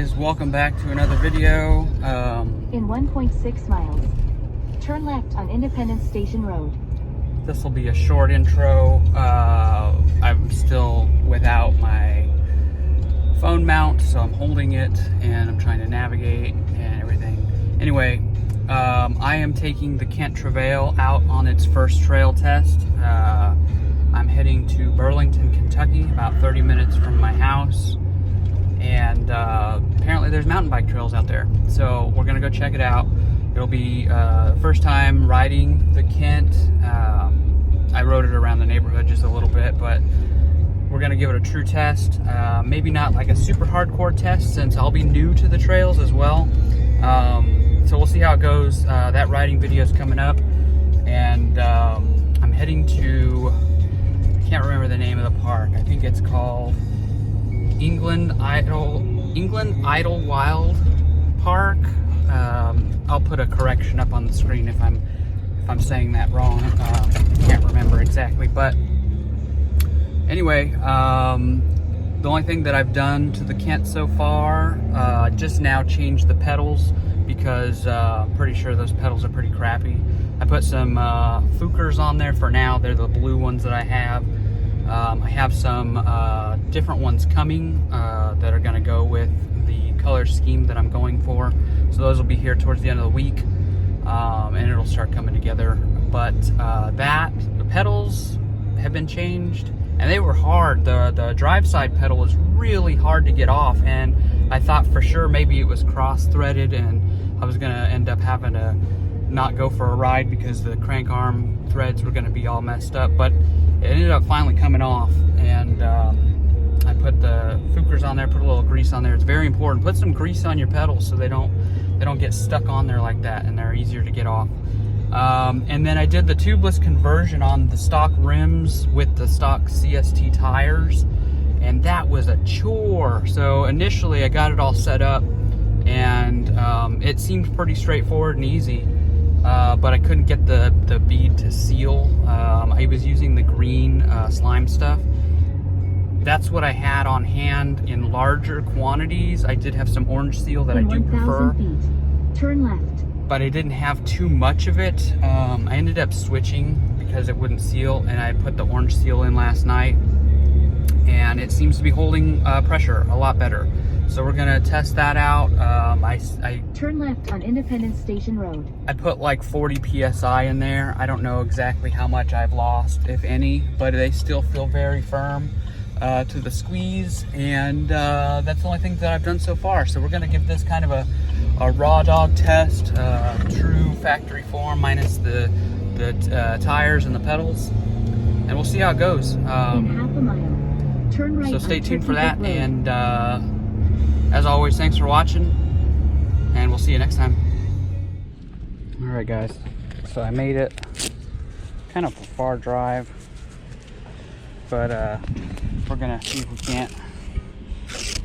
guys, welcome back to another video. In 1.6 miles, turn left on Independence Station Road. This will be a short intro. I'm still without my phone mount, so I'm holding it and I'm trying to navigate and everything. Anyway, I am taking the Kent Trouvaille out on its first trail test. I'm heading to Burlington, Kentucky, about 30 minutes from my house. And apparently there's mountain bike trails out there. So we're gonna go check it out. It'll be first time riding the Kent. I rode it around the neighborhood just a little bit, but we're gonna give it a true test. Maybe not like a super hardcore test since I'll be new to the trails as well. So we'll see how it goes. That riding video is coming up. And I'm heading to, I can't remember the name of the park. I think it's called England-Idlewild Park. I'll put a correction up on the screen if I'm saying that wrong. Can't remember exactly, but anyway, the only thing that I've done to the Kent so far, just now changed the pedals because I'm pretty sure those pedals are pretty crappy. I put some Fukers on there for now. They're the blue ones that I have. I have some different ones coming that are going to go with the color scheme that I'm going for. So those will be here towards the end of the week, and it'll start coming together. But the pedals have been changed, and they were hard. The drive side pedal was really hard to get off, and I thought for sure maybe it was cross-threaded, and I was going to end up having to not go for a ride because the crank arm threads were going to be all messed up. But it ended up finally coming off, and I put the Fukers on there, put a little grease on there. It's very important. Put some grease on your pedals so they don't get stuck on there like that, and they're easier to get off. And then I did the tubeless conversion on the stock rims with the stock CST tires, and that was a chore. So initially I got it all set up, and it seemed pretty straightforward and easy. But I couldn't get the bead to seal. I was using the green slime stuff. That's what I had on hand in larger quantities. I did have some orange seal that I do prefer. Feet, turn left. But I didn't have too much of it. I ended up switching because it wouldn't seal, and I put the orange seal in last night, and it seems to be holding pressure a lot better. So we're gonna test that out. I turn left on Independence Station Road. I put like 40 PSI in there. I don't know exactly how much I've lost, if any, but they still feel very firm to the squeeze, and that's the only thing that I've done so far. So we're gonna give this kind of a raw dog test, true factory form minus the tires and the pedals, and we'll see how it goes. In half a mile, turn right. So stay tuned for that, and as always, thanks for watching, and we'll see you next time. All right, guys, so I made it. Kind of a far drive, but we're gonna see if we can't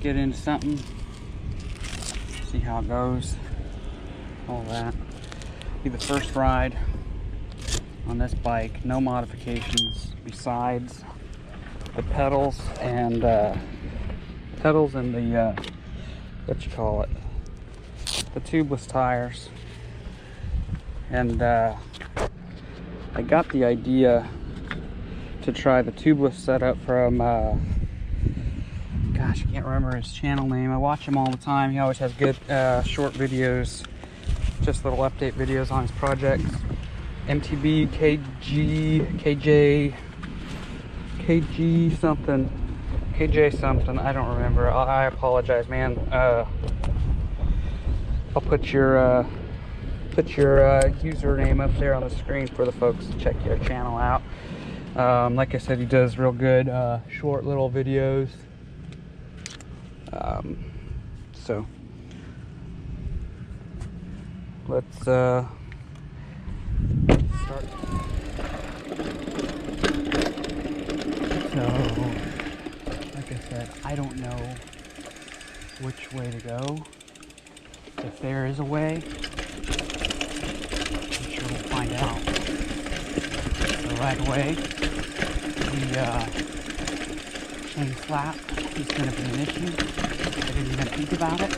get into something, see how it goes, all that. Be the first ride on this bike, no modifications besides the pedals and the what you call it, the tubeless tires. And I got the idea to try the tubeless setup from gosh, I can't remember his channel name. I watch him all the time. He always has good short videos, just little update videos on his projects. MTB KJ something, I don't remember. I apologize, man. I'll put your username up there on the screen for the folks to check your channel out. Like I said, he does real good short little videos. So let's start. So, like I said, I don't know which way to go. If there is a way, I'm sure we'll find out. So right away, we chain slap is going to be an issue. I didn't even think about it.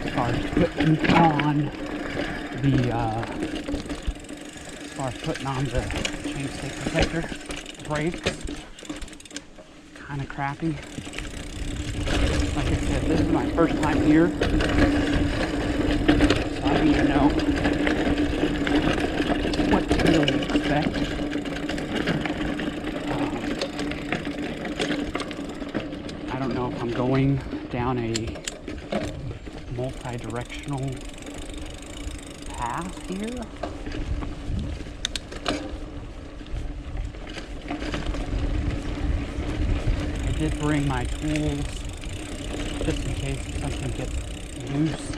As far as putting on the chain stay protector brakes, kind of crappy. Like I said, this is my first time here, so I don't even know what to really expect. I don't know if I'm going down a multi-directional path here. I did bring my tools just in case something gets loose.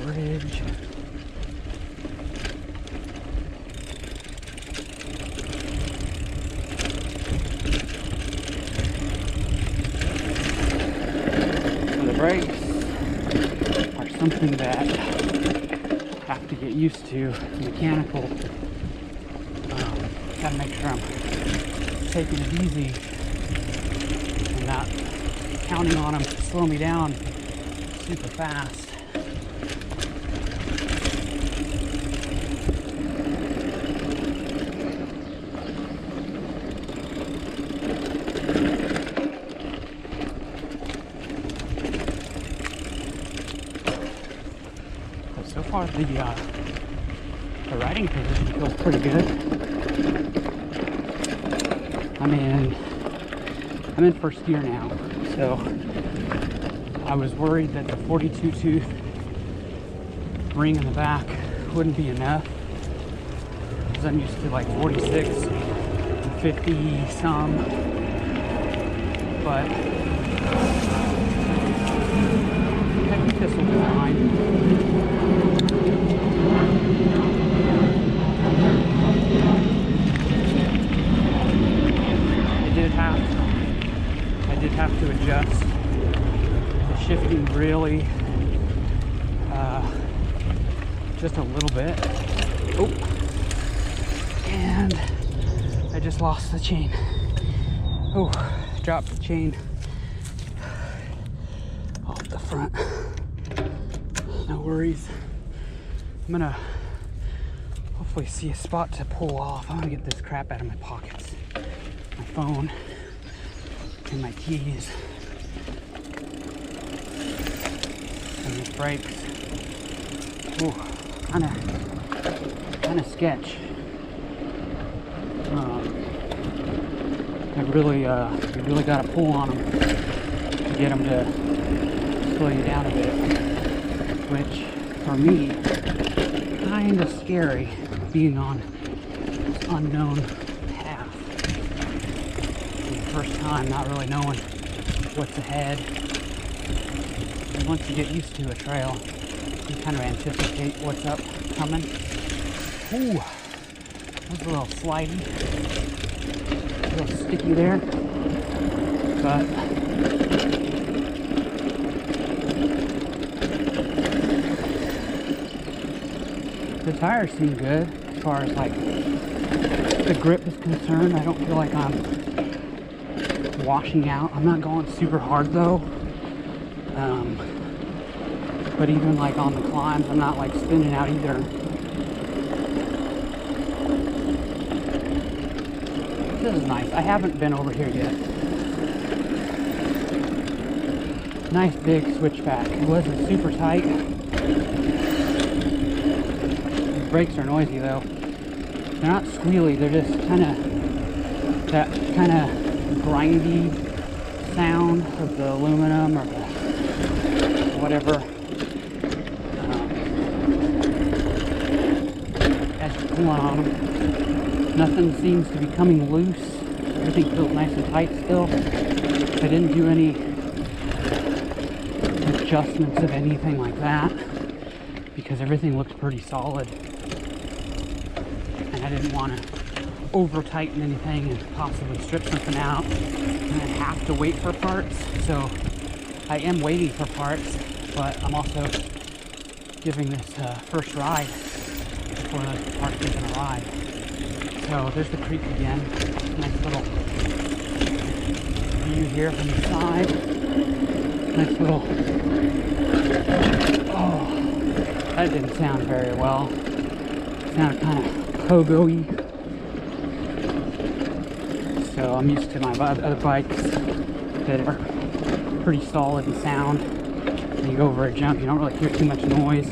Bridge. So the brakes are something that I have to get used to. Mechanical. Gotta make sure I'm taking it easy and not counting on them to slow me down super fast. So far, the riding position feels pretty good. I'm in first gear now, so I was worried that the 42 tooth ring in the back wouldn't be enough, because I'm used to like 46 and 50 some, but I think this will be fine. I did have to adjust the shifting really just a little bit. Oh, and I just lost the chain. Oh, dropped the chain off the front. No worries. I'm gonna hopefully see a spot to pull off. I'm gonna get this crap out of my pockets. My phone and my keys. And these brakes. Ooh, kind of sketch. You really got to pull on them to get them to slow you down a bit, which for me, kind of scary being on this unknown path. For the first time, not really knowing what's ahead. And once you get used to a trail, you kind of anticipate what's up coming. Ooh, that was a little slidey, a little sticky there, but the tires seem good as far as like the grip is concerned. I don't feel like I'm washing out. I'm not going super hard though. But even like on the climbs, I'm not like spinning out either. This is nice. I haven't been over here yet. Nice big switchback. It wasn't super tight. The brakes are noisy though. They're not squealy, they're just that kind of grindy sound of the aluminum or the whatever. As you're pulling on them, nothing seems to be coming loose. Everything feels nice and tight still. I didn't do any adjustments of anything like that because everything looks pretty solid. And I didn't want to over tighten anything and possibly strip something out, and I have to wait for parts. So I am waiting for parts, but I'm also giving this first ride before the parts are gonna arrive. So there's the creek again. Nice little view here from the side. Nice little, oh, that didn't sound very well. It sounded kind of pogo-y. So I'm used to my other bikes that are pretty solid in sound. When you go over a jump, you don't really hear too much noise.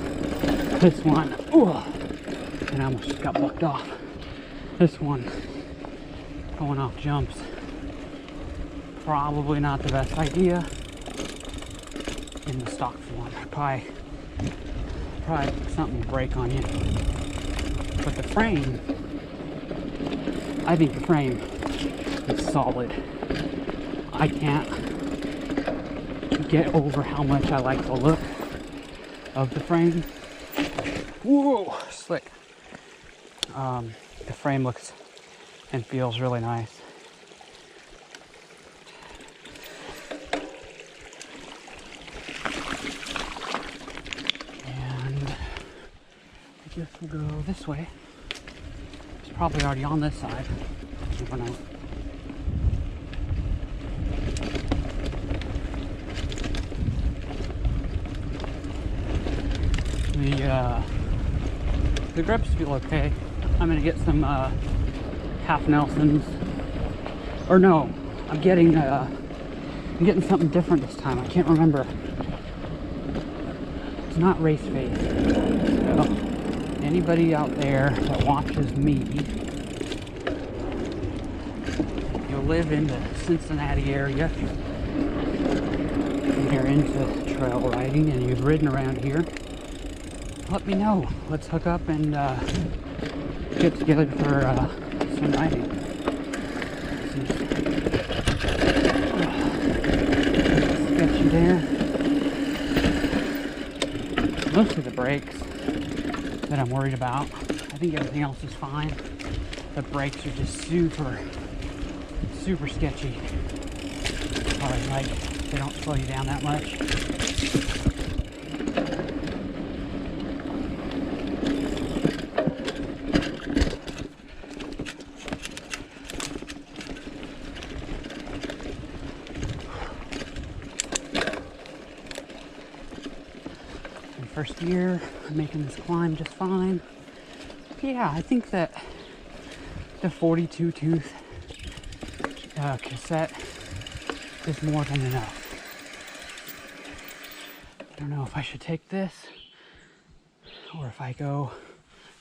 This one, ooh, and I almost just got bucked off. This one, going off jumps, probably not the best idea in the stock form. Probably something will break on you. But the frame, I think the frame is solid. I can't get over how much I like the look of the frame. Whoa, slick. The frame looks and feels really nice. And I guess we'll go this way. It's probably already on this side. Never know. The grips feel okay. I'm gonna get some half Nelsons, or no, I'm getting something different this time. I can't remember. It's not race face. So anybody out there that watches me, you live in the Cincinnati area and you're into trail riding and you've ridden around here, let me know. Let's hook up and get together for some riding. Sketchy there. Mostly the brakes that I'm worried about. I think everything else is fine. The brakes are just super sketchy. Probably like they don't slow you down that much. First year, I'm making this climb just fine. Yeah, I think that the 42 tooth cassette is more than enough. I don't know if I should take this or if I go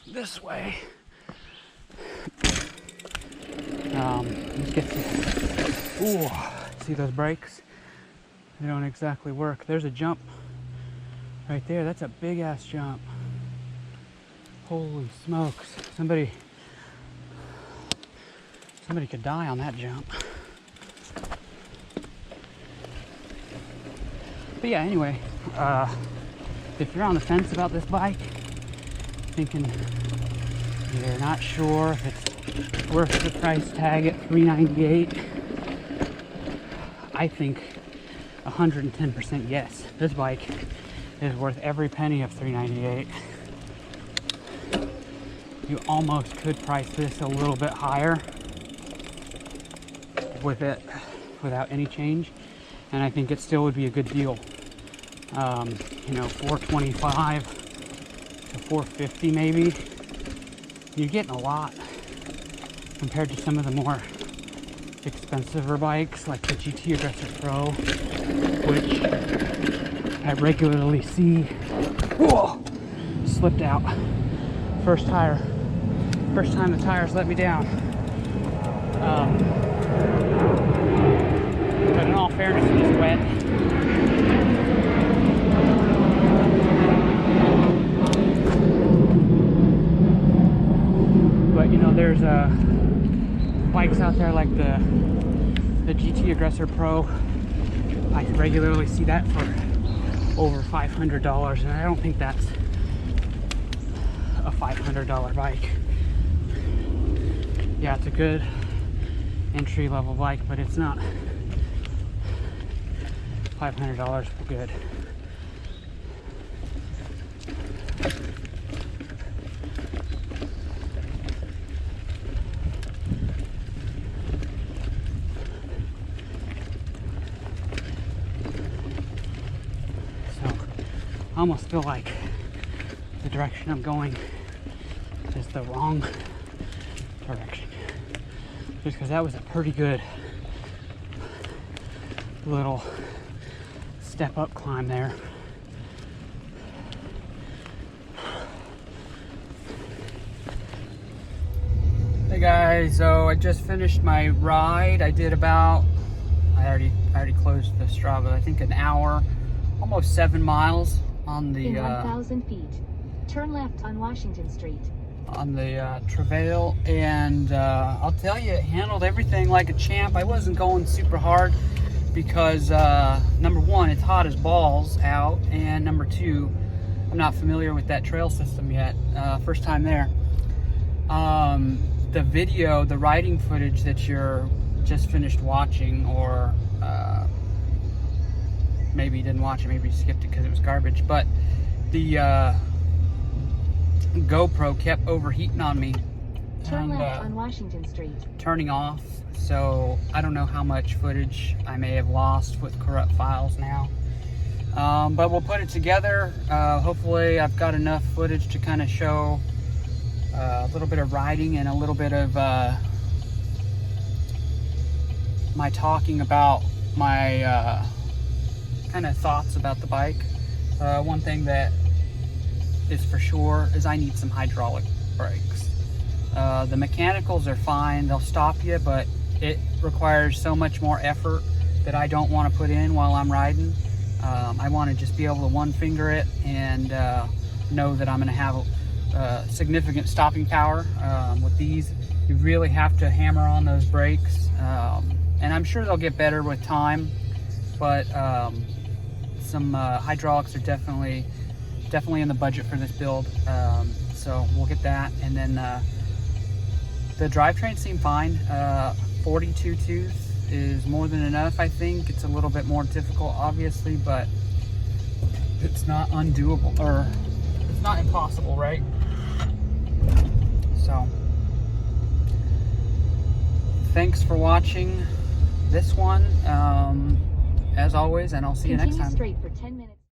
this way. Let's get to, ooh, see those brakes? They don't exactly work. There's a jump right there. That's a big ass jump. Holy smokes. Somebody could die on that jump. But yeah, anyway, if you're on the fence about this bike, thinking you're not sure if it's worth the price tag at $398, I think 110% yes. This bike is worth every penny of $398. You almost could price this a little bit higher with it without any change, and I think it still would be a good deal. You know, $425 to $450 maybe. You're getting a lot compared to some of the more expensiver bikes like the GT Aggressor Pro, which I regularly see. Whoa, slipped out. First time the tires let me down. But in all fairness, it was wet. But you know, there's bikes out there like the GT Aggressor Pro. I regularly see that for over $500, and I don't think that's a $500 bike. Yeah, yeah, it's a good entry-level bike, but it's not $500 for good. So I almost feel like the direction I'm going is the wrong direction, just because that was a pretty good little step up climb there. Hey guys, so I just finished my ride. I did about, I already closed the Strava, I think an hour, almost 7 miles on the in 1,000 feet, turn left on Washington Street. On the Travail, and I'll tell you, it handled everything like a champ. I wasn't going super hard because number one, it's hot as balls out, and number two, I'm not familiar with that trail system yet. First time there. The video, the riding footage that you're just finished watching, or maybe you didn't watch it, maybe you skipped it because it was garbage, but the GoPro kept overheating on me. Turn left on Washington Street. Turning off, so I don't know how much footage I may have lost with corrupt files now. But we'll put it together. Hopefully I've got enough footage to kind of show a little bit of riding and a little bit of my talking about my kind of thoughts about the bike. One thing that is for sure is I need some hydraulic brakes. The mechanicals are fine, they'll stop you, but it requires so much more effort that I don't want to put in while I'm riding. I want to just be able to one finger it and know that I'm going to have significant stopping power. With these, you really have to hammer on those brakes, and I'm sure they'll get better with time, but some hydraulics are definitely in the budget for this build, so we'll get that. And then the drivetrain seemed fine. 42 tooth is more than enough, I think. It's a little bit more difficult, obviously, but it's not undoable, or it's not impossible, right? So thanks for watching this one, as always, and I'll see you next time. Continue straight for 10 minutes.